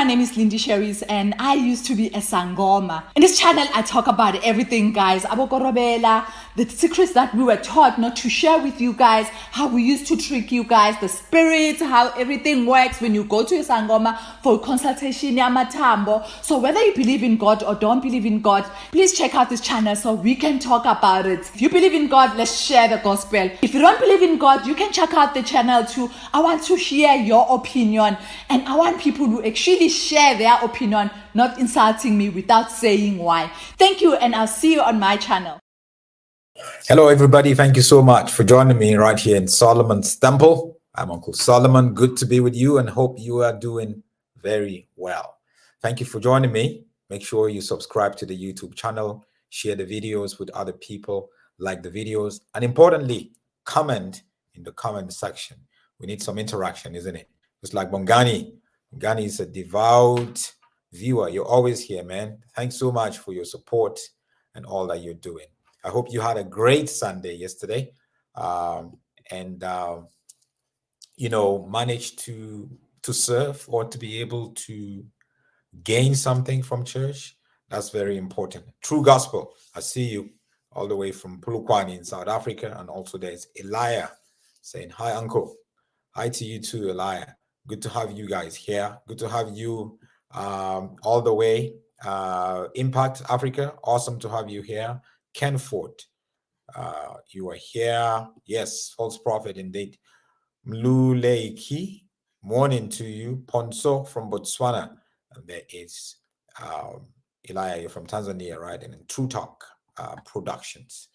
my name is Lindy Sherries and I used to be a Sangoma. In this channel, I talk about everything, guys. Abokorobela, the secrets that we were taught not to share with you guys, how we used to trick you guys, the spirits, how everything works when you go to a Sangoma for consultation, yamatambo. So whether you believe in God or don't believe in God, please check out this channel so we can talk about it. If you believe in God, let's share the gospel. If you don't believe in God, you can check out the channel too. I want to hear your opinion, and I want people to actually share their opinion, not insulting me without saying why. Thank you, and I'll see you on my channel. Hello, everybody. Thank you so much for joining me right here in Solomon's Temple. I'm Uncle Solomon. Good to be with you and hope you are doing very well. Thank you for joining me. Make sure you subscribe to the YouTube channel, share the videos with other people, like the videos, and importantly, comment in the comment section. We need some interaction, isn't it? Just like Bongani. Bongani is a devout viewer. You're always here, man. Thanks so much for your support and all that you're doing. I hope you had a great Sunday yesterday, managed to serve or to be able to gain something from church. That's very important. True gospel. I see you all the way from Pulukwani in South Africa, and also there's Elia saying hi, uncle. Hi to you too, Elia. Good to have you guys here. Good to have you all the way. Impact Africa. Awesome to have you here. Ken Ford, you are here. Yes, false prophet indeed. Mluleiki, morning to you. Ponso from Botswana. And there is Elia, you're from Tanzania, right? And in True Talk Productions.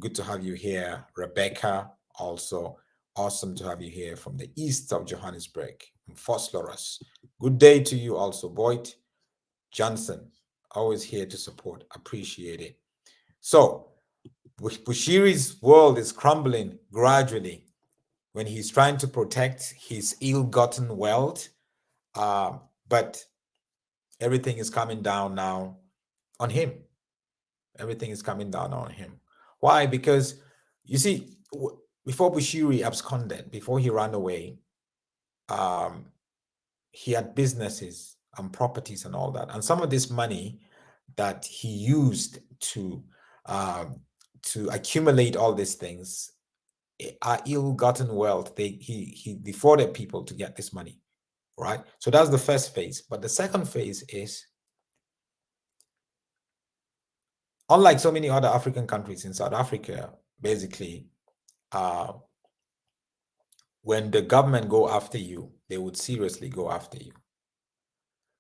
Good to have you here. Rebecca, also awesome to have you here from the east of Johannesburg. Phosphorus. Good day to you also, Boyd Johnson. Always here to support. Appreciate it. So, Bushiri's world is crumbling gradually when he's trying to protect his ill-gotten wealth, but everything is coming down now on him. Everything is coming down on him. Why? Because, you see, before Bushiri absconded, before he ran away, he had businesses and properties and all that. And some of this money that he used to accumulate all these things are ill-gotten wealth. He defrauded people to get this money, right? So that's the first phase. But the second phase is, unlike so many other African countries, in South Africa, basically, when the government go after you, they would seriously go after you.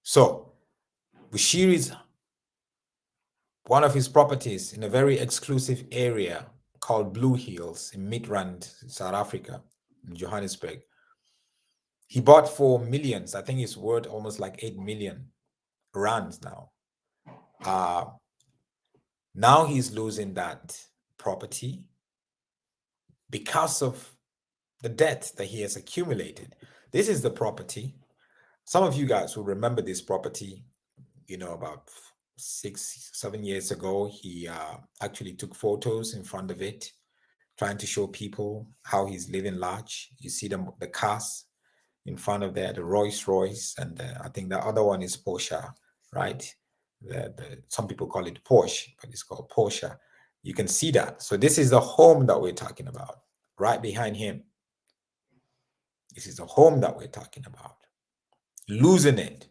So Bushiri's one of his properties in a very exclusive area called Blue Hills in Midrand, South Africa, in Johannesburg. He bought for millions. I think it's worth almost like 8 million rands now. Now he's losing that property because of the debt that he has accumulated. This is the property. Some of you guys will remember this property, about 6-7 years ago. He actually took photos in front of it, trying to show people how he's living large. You see the cars in front of there, the Rolls Royce, and I think the other one is Porsche, right? Some people call it Porsche, but it's called Porsche. You can see that. So this is the home that we're talking about, right behind him. This is the home that we're talking about. Losing it,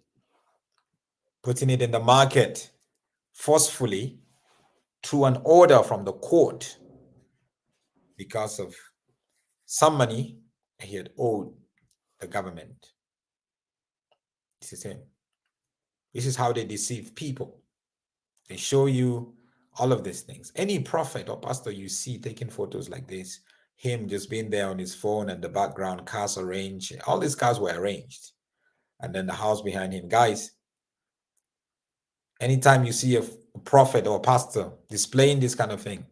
putting it in the market forcefully through an order from the court because of some money he had owed the government. This is him. This is how they deceive people. They show you all of these things. Any prophet or pastor you see taking photos like this, him just being there on his phone and the background, cars arranged, all these cars were arranged. And then the house behind him. Guys, anytime you see a prophet or a pastor displaying this kind of thing,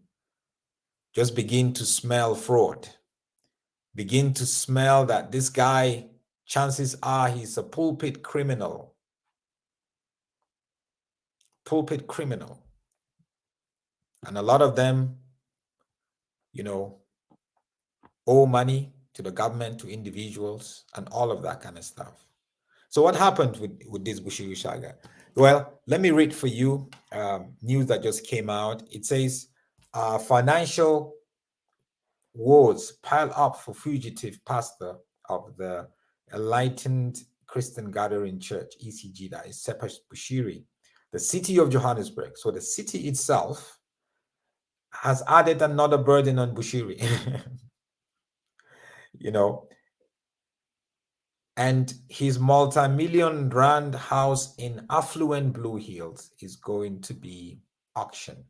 just begin to smell fraud. Begin to smell that this guy, chances are he's a pulpit criminal. Pulpit criminal. And a lot of them, owe money to the government, to individuals, and all of that kind of stuff. So what happened with this Bushiri saga? Well, let me read for you news that just came out. It says financial woes pile up for fugitive pastor of the Enlightened Christian Gathering Church, ECG, that is Sepesh Bushiri, the city of Johannesburg. So the city itself has added another burden on Bushiri. you know, and his multi-million rand house in affluent Blue Hills is going to be auctioned,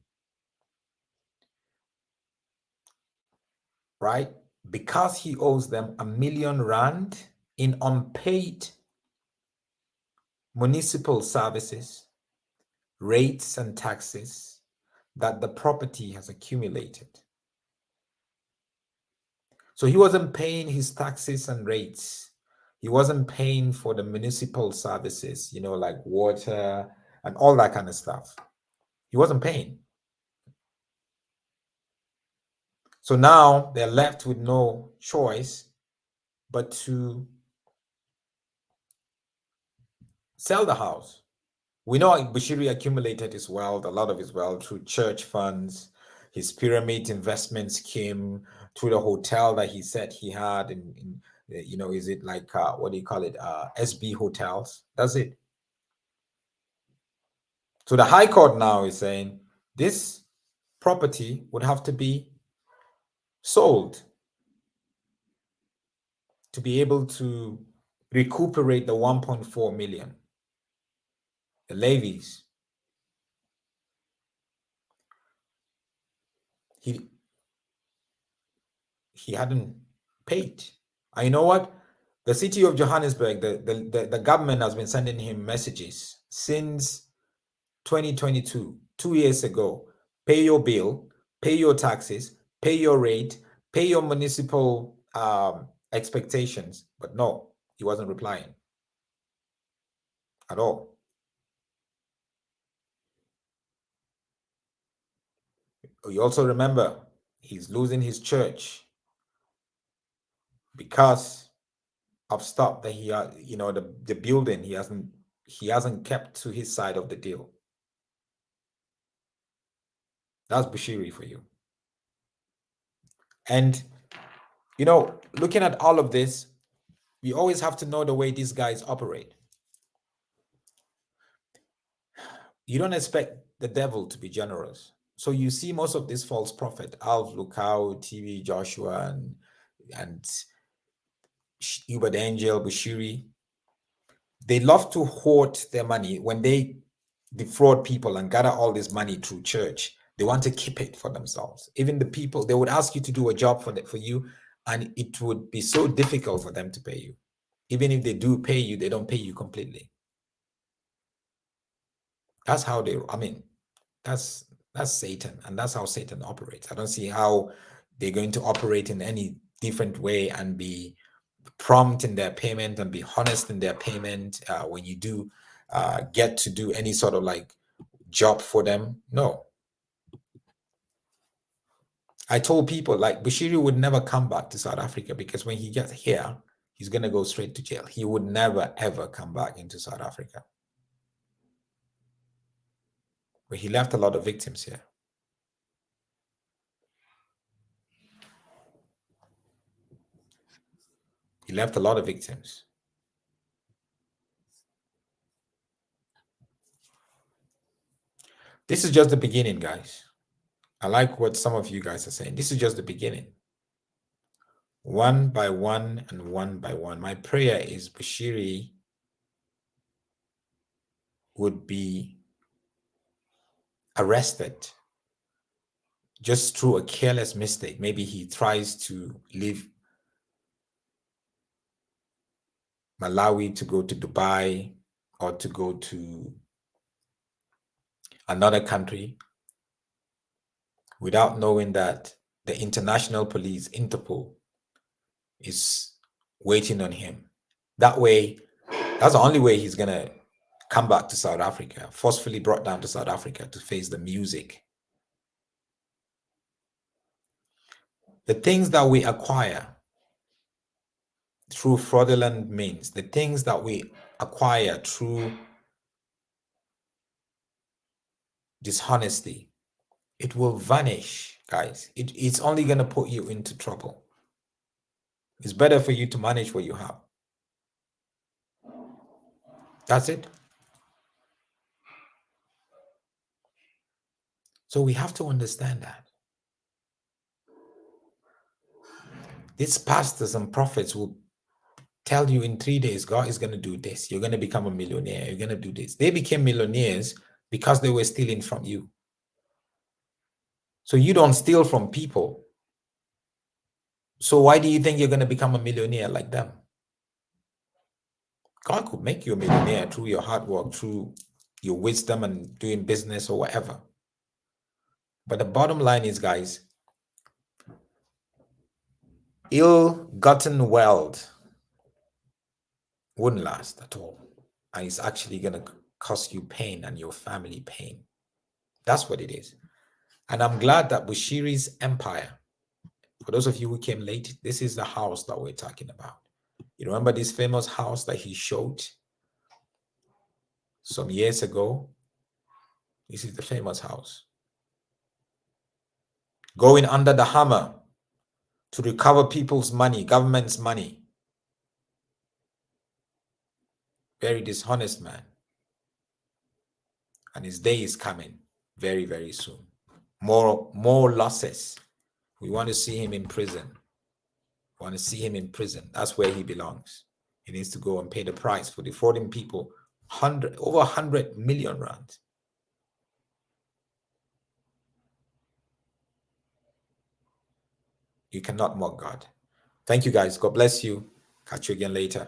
right? Because he owes them R1 million in unpaid municipal services, rates, and taxes that the property has accumulated. So he wasn't paying his taxes and rates. He wasn't paying for the municipal services, like water and all that kind of stuff. He wasn't paying. So now they're left with no choice but to sell the house. We know Bushiri accumulated his wealth, a lot of his wealth, through church funds, his pyramid investment scheme, through the hotel that he said he had is it like, what do you call it? SB hotels. That's it. So the High Court now is saying this property would have to be sold to be able to recuperate the 1.4 million, the levies. He hadn't paid. And you know what? The city of Johannesburg, the government has been sending him messages since 2022, 2 years ago. Pay your bill, pay your taxes, pay your rate, pay your municipal expectations. But no, he wasn't replying at all. You also remember he's losing his church because of stuff that he had, the building he hasn't kept to his side of the deal. That's Bushiri for you. And looking at all of this, we always have to know the way these guys operate. You don't expect the devil to be generous. So you see most of this false prophet, Alf Lukau, TV Joshua, and Uber the Angel, Bushiri, they love to hoard their money. When they defraud people and gather all this money through church, they want to keep it for themselves. Even the people, they would ask you to do a job for you, and it would be so difficult for them to pay you. Even if they do pay you, they don't pay you completely. That's how that's Satan, and that's how Satan operates. I don't see how they're going to operate in any different way and be prompt in their payment and be honest in their payment when you do get to do any sort of like job for them. No. I told people like Bushiri would never come back to South Africa because when he gets here, he's going to go straight to jail. He would never, ever come back into South Africa. But he left a lot of victims here. He left a lot of victims. This is just the beginning, guys. I like what some of you guys are saying. This is just the beginning. One by one and one by one. My prayer is Bushiri would be arrested just through a careless mistake. Maybe he tries to leave Malawi to go to Dubai or to go to another country without knowing that the international police, Interpol, is waiting on him. That way, that's the only way he's going to come back to South Africa, forcefully brought down to South Africa to face the music. The things that we acquire through fraudulent means, the things that we acquire through dishonesty, it will vanish, guys. It's only going to put you into trouble. It's better for you to manage what you have. That's it. So we have to understand that. These pastors and prophets will tell you in 3 days, God is going to do this. You're going to become a millionaire. You're going to do this. They became millionaires because they were stealing from you. So you don't steal from people. So why do you think you're going to become a millionaire like them? God could make you a millionaire through your hard work, through your wisdom and doing business or whatever. But the bottom line is, guys, ill-gotten wealth wouldn't last at all. And it's actually going to cause you pain and your family pain. That's what it is. And I'm glad that Bushiri's empire, for those of you who came late, this is the house that we're talking about. You remember this famous house that he showed some years ago? This is the famous house. Going under the hammer to recover people's money, government's money. Very dishonest man. And his day is coming very, very soon. More losses. We want to see him in prison. We want to see him in prison. That's where he belongs. He needs to go and pay the price for defrauding people over 100 million rand. You cannot mock God. Thank you, guys. God bless you. Catch you again later.